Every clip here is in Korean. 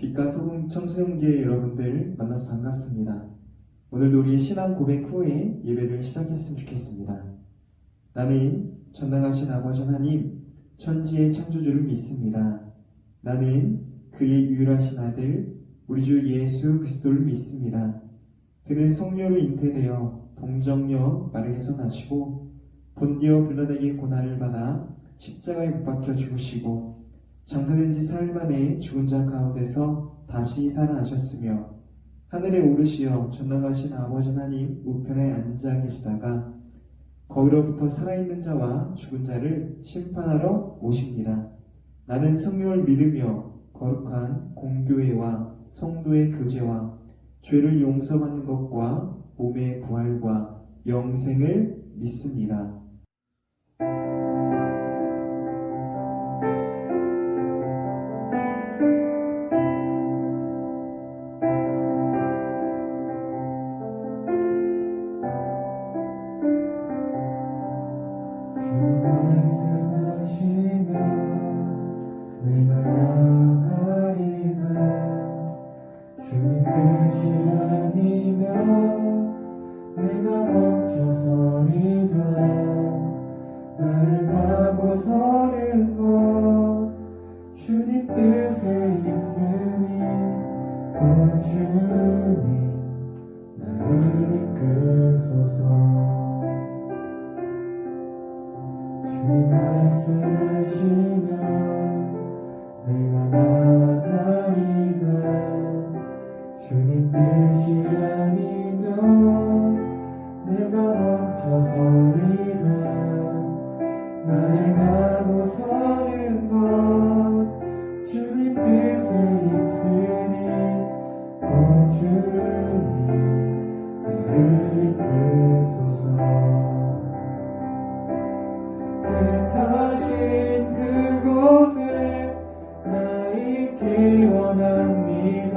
빛과 소금 청소년교회 여러분들 만나서 반갑습니다. 오늘도 우리의 신앙 고백 후에 예배를 시작했으면 좋겠습니다. 나는 전능하신 아버지 하나님, 천지의 창조주를 믿습니다. 나는 그의 유일하신 아들, 우리 주 예수 그리스도를 믿습니다. 그는 성령으로 잉태되어 동정녀 마리아에서 나시고 본디오 빌라도에게 고난을 받아 십자가에 못 박혀 죽으시고 장사된 지 사흘 만에 죽은 자 가운데서 다시 살아나셨으며 하늘에 오르시어 전능하신 아버지 하나님 우편에 앉아 계시다가 거기로부터 살아있는 자와 죽은 자를 심판하러 오십니다. 나는 성령을 믿으며 거룩한 공교회와 성도의 교제와 죄를 용서받는 것과 몸의 부활과 영생을 믿습니다. 말씀하시면 내가 나가리다. 주님 뜻이 아니면 내가 멈춰서리다. 나를 가고서는 것 주님 뜻에 있으니 오 주님 나를 이끄소서. 주님 말씀하시면 내가 나가리다. 주님 뜻이 아니면 내가 멈춰서리다. 나의 가고 서는 것 주님 뜻에 있으니 오 주님 나를 이끄소서. 뜻하신 그곳에 나 있기 원합니다.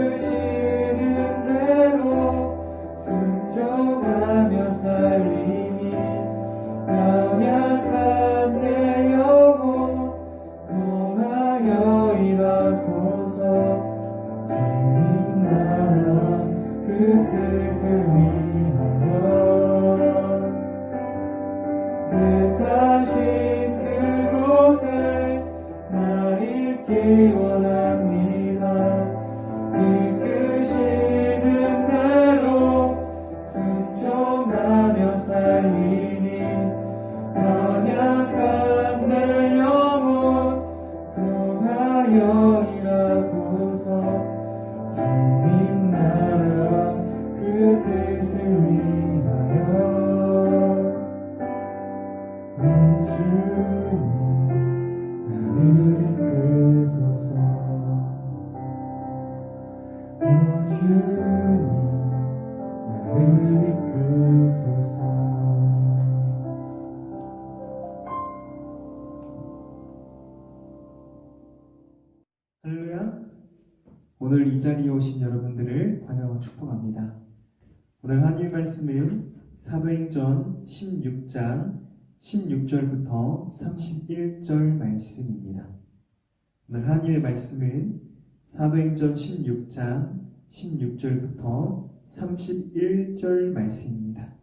이끄시는 대로 순종하며 살리니 연약한 내 영혼 통하여 일하소서. 주님 나라와 그 뜻을 위하여 뜻하신 그곳에 나 있기 원합니다. 이끄시는 대로 순종하며 살리니 연약한 내 영혼 통하여 일하소서. 주님 나라와 그 뜻을 위하여 주님 나를 이끄소서. 오 주님 나를 이끄소서. 할렐루야. 오늘 이 자리에 오신 여러분들을 환영하고 축복합니다. 오늘 하나님의 말씀은 사도행전 16장 16절부터 31절 말씀입니다. 오늘 하나님의 말씀은 사도행전 16장 16절부터 31절 말씀입니다.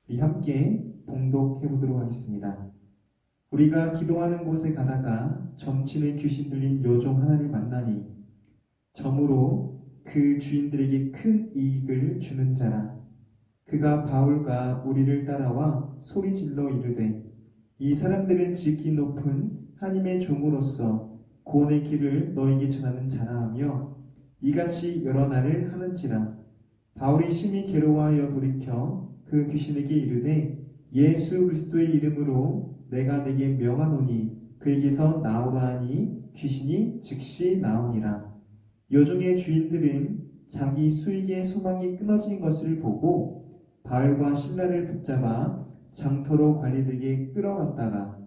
우리 함께 봉독해 보도록 하겠습니다. 우리가 기도하는 곳에 가다가 점치는 귀신 들린 여종 하나를 만나니 점으로 그 주인들에게 큰 이익을 주는 자라. 그가 바울과 우리를 따라와 소리질러 이르되 이 사람들은 지극히 높은 하나님의 종으로서 구원의 길을 너에게 전하는 자라 하며 이같이 여러 날을 하는지라. 바울이 심히 괴로워하여 돌이켜 그 귀신에게 이르되 예수 그리스도의 이름으로 내가 내게 명하노니 그에게서 나오라 하니 귀신이 즉시 나오니라. 여종의 주인들은 자기 수익의 소망이 끊어진 것을 보고 바울과 실라를 붙잡아 장터로 관리들에게 끌어갔다가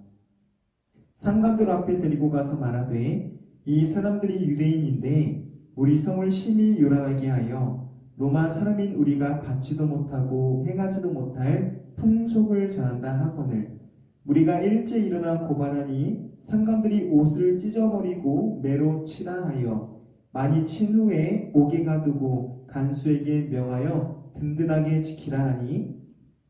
상관들 앞에 데리고 가서 말하되 이 사람들이 유대인인데 우리 성을 심히 요란하게 하여 로마 사람인 우리가 받지도 못하고 행하지도 못할 풍속을 전한다 하거늘 무리가 일제 일어나 고발하니 상관들이 옷을 찢어버리고 매로 치라 하여 많이 친 후에 옥에 가두고 간수에게 명하여 든든하게 지키라 하니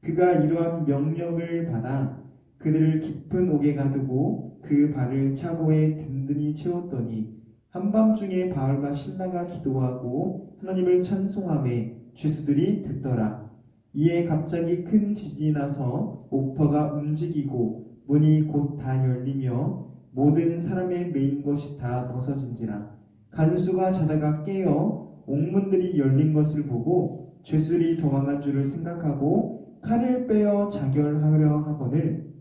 그가 이러한 명령을 받아 그들을 깊은 옥에 가두고 그 발을 차고에 든든히 채웠더니 한밤중에 바울과 신라가 기도하고 하나님을 찬송하며 죄수들이 듣더라. 이에 갑자기 큰 지진이 나서 옥터가 움직이고 문이 곧 다 열리며 모든 사람의 메인 것이 다 벗어진지라. 간수가 자다가 깨어 옥문들이 열린 것을 보고 죄수들이 도망한 줄을 생각하고 칼을 빼어 자결하려 하거늘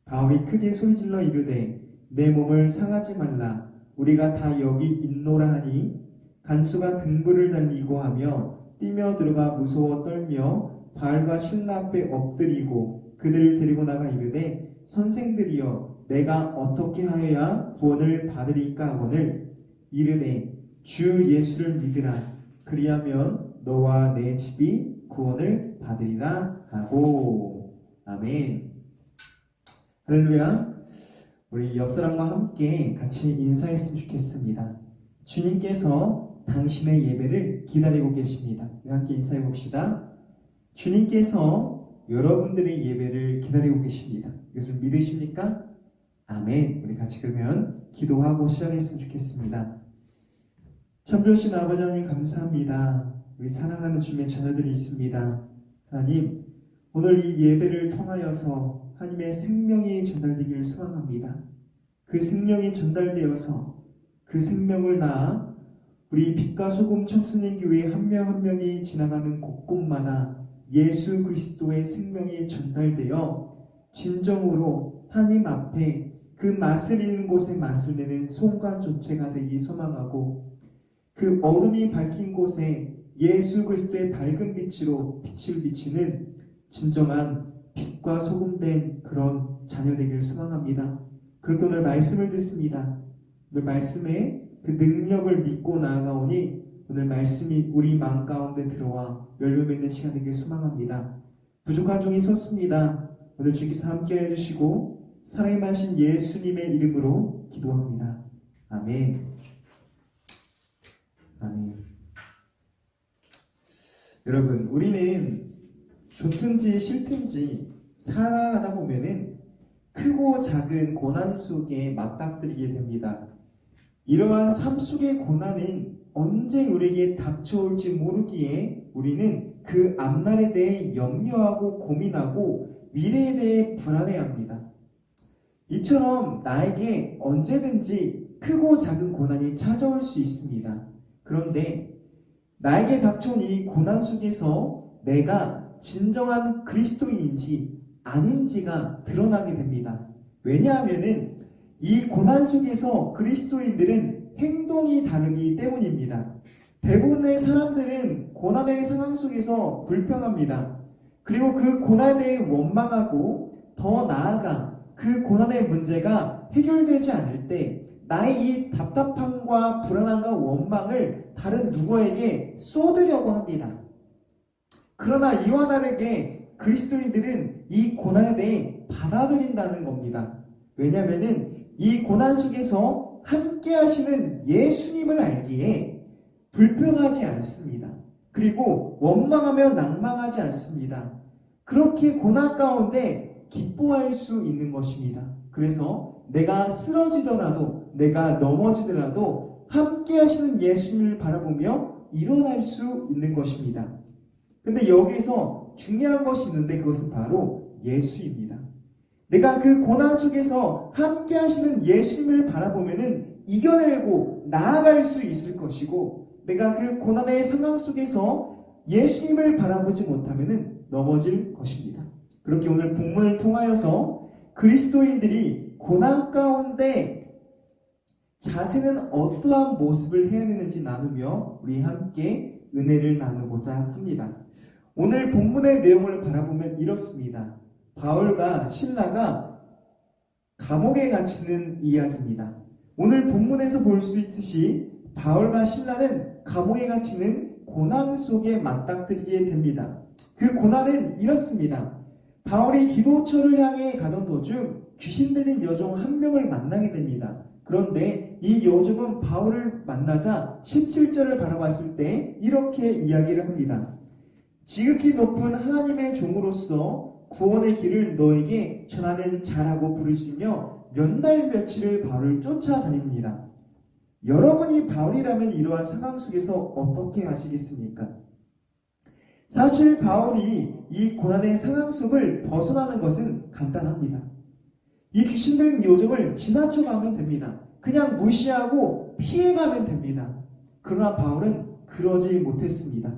바울이 크게 소리질러 이르되 내 몸을 상하지 말라 우리가 다 여기 있노라 하니 간수가 등불을 달리고 하며 뛰며 들어가 무서워 떨며 바울과 신라 앞에 엎드리고 그들을 데리고 나가 이르되 선생들이여 내가 어떻게 하여야 구원을 받으리까 하거늘 이르되 주 예수를 믿으라 그리하면 너와 내 집이 구원을 받으리라 하고. 아멘. 할렐루야. 우리 옆 사람과 함께 같이 인사했으면 좋겠습니다. 주님께서 당신의 예배를 기다리고 계십니다. 우리 함께 인사해 봅시다. 주님께서 여러분들의 예배를 기다리고 계십니다. 이것을 믿으십니까? 아멘. 우리 같이 그러면 기도하고 시작했으면 좋겠습니다. 참 좋으신 아버지 하나님 감사합니다. 우리 사랑하는 주님의 자녀들이 있습니다. 하나님, 오늘 이 예배를 통하여서 하나님의 생명이 전달되기를 소망합니다. 그 생명이 전달되어서 그 생명을 낳아 우리 빛과 소금 청소년 교회 한 명 한 명이 지나가는 곳곳마다 예수 그리스도의 생명이 전달되어 진정으로 하나님 앞에 그 맛을 잃는 곳에 맛을 내는 손과 조체가 되기 소망하고 그 어둠이 밝힌 곳에 예수 그리스도의 밝은 빛으로 빛을 비치는 진정한 빛과 소금된 그런 자녀 되기를 소망합니다. 그렇게 오늘 말씀을 듣습니다. 오늘 말씀에 그 능력을 믿고 나아가오니 오늘 말씀이 우리 마음 가운데 들어와 열매 맺는 시간 되기를 소망합니다. 부족한 종이 섰습니다. 오늘 주께서 함께 해주시고 살아계신 예수님의 이름으로 기도합니다. 아멘. 아멘. 여러분, 우리는 좋든지 싫든지 살아가다 보면은 크고 작은 고난 속에 맞닥뜨리게 됩니다. 이러한 삶 속의 고난은 언제 우리에게 닥쳐올지 모르기에 우리는 그 앞날에 대해 염려하고 고민하고 미래에 대해 불안해합니다. 이처럼 나에게 언제든지 크고 작은 고난이 찾아올 수 있습니다. 그런데 나에게 닥쳐온 이 고난 속에서 내가 진정한 그리스도인인지 아닌지가 드러나게 됩니다. 왜냐하면은 이 고난 속에서 그리스도인들은 행동이 다르기 때문입니다. 대부분의 사람들은 고난의 상황 속에서 불평합니다. 그리고 그 고난에 대해 원망하고 더 나아가 그 고난의 문제가 해결되지 않을 때 나의 이 답답함과 불안함과 원망을 다른 누구에게 쏟으려고 합니다. 그러나 이와 다르게 그리스도인들은 이 고난에 대해 받아들인다는 겁니다. 왜냐하면 이 고난 속에서 함께 하시는 예수님을 알기에 불평하지 않습니다. 그리고 원망하며 낭망하지 않습니다. 그렇게 고난 가운데 기뻐할 수 있는 것입니다. 그래서 내가 쓰러지더라도 내가 넘어지더라도 함께 하시는 예수님을 바라보며 일어날 수 있는 것입니다. 근데 여기서 중요한 것이 있는데 그것은 바로 예수입니다. 내가 그 고난 속에서 함께 하시는 예수님을 바라보면은 이겨내고 나아갈 수 있을 것이고 내가 그 고난의 상황 속에서 예수님을 바라보지 못하면은 넘어질 것입니다. 그렇게 오늘 본문을 통하여서 그리스도인들이 고난 가운데 자세는 어떠한 모습을 해야 되는지 나누며 우리 함께 은혜를 나누고자 합니다. 오늘 본문의 내용을 바라보면 이렇습니다. 바울과 신라가 감옥에 갇히는 이야기입니다. 오늘 본문에서 볼 수 있듯이 바울과 신라는 감옥에 갇히는 고난 속에 맞닥뜨리게 됩니다. 그 고난은 이렇습니다. 바울이 기도처를 향해 가던 도중 귀신 들린 여종 한 명을 만나게 됩니다. 그런데 이 여종은 바울을 만나자 17절을 바라봤을 때 이렇게 이야기를 합니다. 지극히 높은 하나님의 종으로서 구원의 길을 너에게 전하는 자라고 부르시며 몇 날 며칠을 바울을 쫓아다닙니다. 여러분이 바울이라면 이러한 상황 속에서 어떻게 하시겠습니까? 사실 바울이 이 고난의 상황 속을 벗어나는 것은 간단합니다. 이 귀신 들린 요정을 지나쳐가면 됩니다. 그냥 무시하고 피해가면 됩니다. 그러나 바울은 그러지 못했습니다.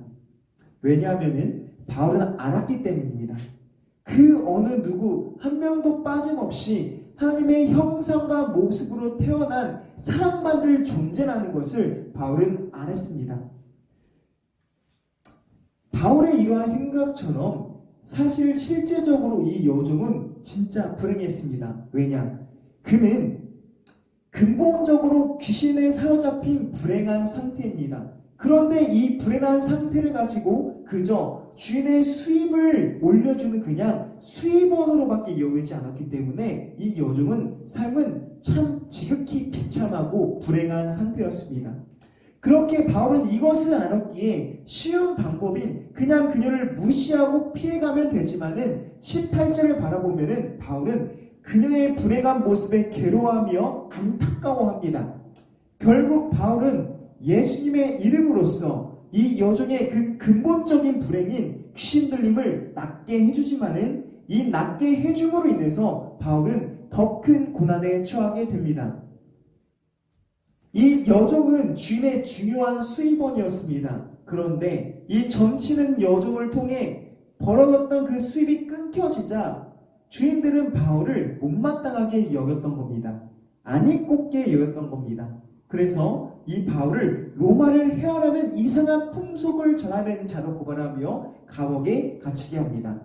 왜냐하면 바울은 알았기 때문입니다. 그 어느 누구 한 명도 빠짐없이 하나님의 형상과 모습으로 태어난 사랑받을 존재라는 것을 바울은 알았습니다. 바울의 이러한 생각처럼 사실 실제적으로 이 여종은 진짜 불행했습니다. 왜냐? 그는 근본적으로 귀신에 사로잡힌 불행한 상태입니다. 그런데 이 불행한 상태를 가지고 그저 주인의 수입을 올려주는 그냥 수입원으로밖에 여기지 않았기 때문에 이 여종은 삶은 참 지극히 비참하고 불행한 상태였습니다. 그렇게 바울은 이것을 알았기에 쉬운 방법인 그냥 그녀를 무시하고 피해가면 되지만은 18절을 바라보면은 바울은 그녀의 불행한 모습에 괴로워하며 안타까워합니다. 결국 바울은 예수님의 이름으로써 이 여종의 그 근본적인 불행인 귀신 들림을 낫게 해주지만은 이 낫게 해줌으로 인해서 바울은 더 큰 고난에 처하게 됩니다. 이 여종은 주인의 중요한 수입원이었습니다. 그런데 이 점치는 여종을 통해 벌어졌던 그 수입이 끊겨지자 주인들은 바울을 못마땅하게 여겼던 겁니다. 아니 꼽게 여겼던 겁니다. 그래서 이 바울을 로마를 해하라는 이상한 풍속을 전하는 자로 고발하며 감옥에 갇히게 합니다.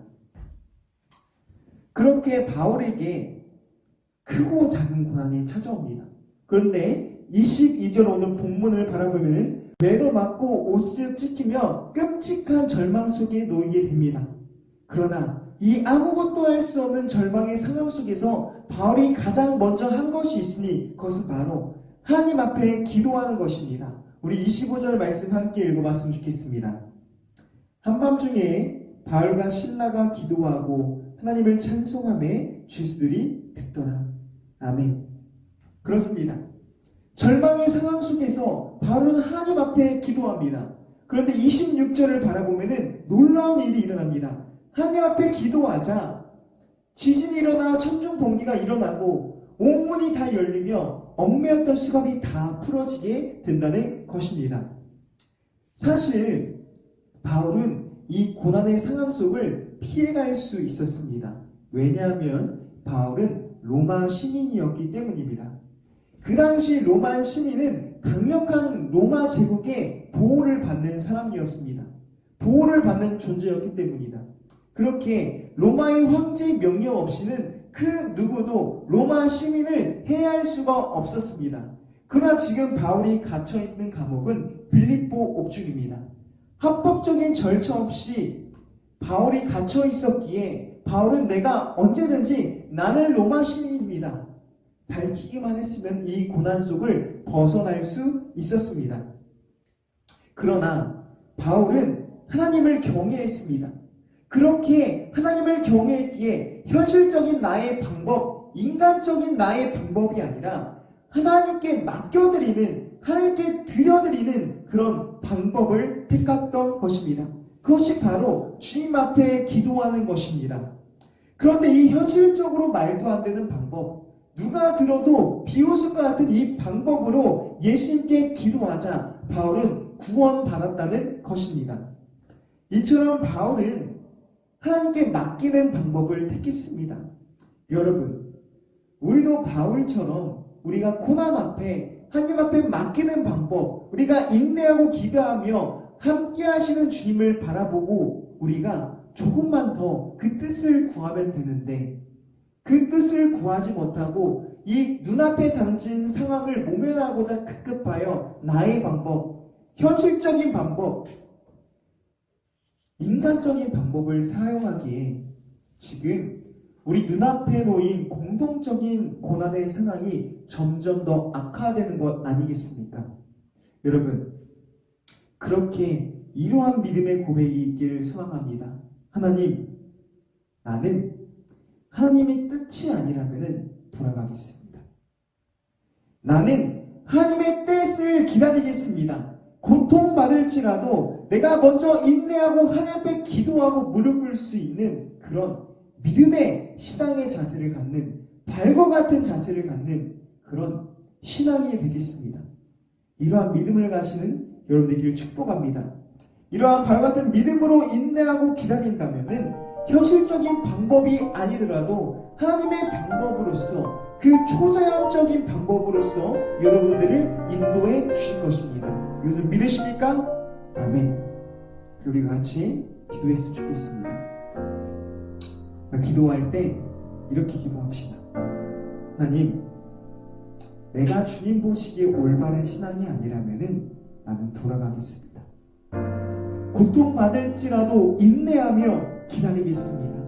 그렇게 바울에게 크고 작은 고난이 찾아옵니다. 그런데 22절 오늘 본문을 바라보면 매도 맞고 옷을 찢기며 끔찍한 절망 속에 놓이게 됩니다. 그러나 이 아무것도 할 수 없는 절망의 상황 속에서 바울이 가장 먼저 한 것이 있으니 그것은 바로 하나님 앞에 기도하는 것입니다. 우리 25절 말씀 함께 읽어봤으면 좋겠습니다. 한밤중에 바울과 신라가 기도하고 하나님을 찬송하며 죄수들이 듣더라. 아멘. 그렇습니다. 절망의 상황 속에서 바울은 하나님 앞에 기도합니다. 그런데 26절을 바라보면 놀라운 일이 일어납니다. 하나님 앞에 기도하자 지진이 일어나 천둥 번개가 일어나고 옥문이 다 열리며 얽매였던 수갑이 다 풀어지게 된다는 것입니다. 사실 바울은 이 고난의 상황 속을 피해갈 수 있었습니다. 왜냐하면 바울은 로마 시민이었기 때문입니다. 그 당시 로마 시민은 강력한 로마 제국의 보호를 받는 사람이었습니다. 보호를 받는 존재였기 때문이다. 그렇게 로마의 황제 명령 없이는 그 누구도 로마 시민을 해할 수가 없었습니다. 그러나 지금 바울이 갇혀있는 감옥은 빌립보 옥중입니다. 합법적인 절차 없이 바울이 갇혀 있었기에 바울은 내가 언제든지 나는 로마 시민입니다. 밝히기만 했으면 이 고난 속을 벗어날 수 있었습니다. 그러나 바울은 하나님을 경외했습니다. 그렇게 하나님을 경외했기에 현실적인 나의 방법, 인간적인 나의 방법이 아니라 하나님께 맡겨드리는, 하나님께 드려드리는 그런 방법을 택했던 것입니다. 그것이 바로 주님 앞에 기도하는 것입니다. 그런데 이 현실적으로 말도 안 되는 방법, 누가 들어도 비웃을 것 같은 이 방법으로 예수님께 기도하자 바울은 구원받았다는 것입니다. 이처럼 바울은 하나님께 맡기는 방법을 택했습니다. 여러분, 우리도 바울처럼 우리가 고난 앞에 하나님 앞에 맡기는 방법, 우리가 인내하고 기도하며 함께 하시는 주님을 바라보고 우리가 조금만 더 그 뜻을 구하면 되는데 그 뜻을 구하지 못하고 이 눈앞에 당진 상황을 모면하고자 급급하여 나의 방법, 현실적인 방법, 인간적인 방법을 사용하기에 지금 우리 눈앞에 놓인 공동적인 고난의 상황이 점점 더 악화되는 것 아니겠습니까? 여러분, 그렇게 이러한 믿음의 고백이 있기를 소망합니다. 하나님, 나는 하나님의 뜻이 아니라면 돌아가겠습니다. 나는 하나님의 뜻을 기다리겠습니다. 고통받을지라도 내가 먼저 인내하고 하나님 앞에 기도하고 무릎 꿇을 수 있는 그런 믿음의 신앙의 자세를 갖는, 달과 같은 자세를 갖는 그런 신앙이 되겠습니다. 이러한 믿음을 가지는 여러분 되기를 축복합니다. 이러한 달과 같은 믿음으로 인내하고 기다린다면은 현실적인 방법이 아니더라도 하나님의 방법으로서, 그 초자연적인 방법으로서 여러분들을 인도해 주실 것입니다. 이것을 믿으십니까? 아멘. 우리가 같이 기도했으면 좋겠습니다. 기도할 때 이렇게 기도합시다. 하나님, 내가 주님 보시기에 올바른 신앙이 아니라면은 나는 돌아가겠습니다. 고통받을지라도 인내하며 기다리겠습니다.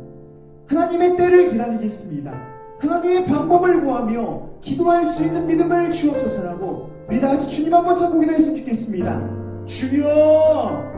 하나님의 때를 기다리겠습니다. 하나님의 방법을 구하며 기도할 수 있는 믿음을 주옵소서라고 우리 다같이 주님 한번 잡고 기도했으면 좋겠습니다. 주여,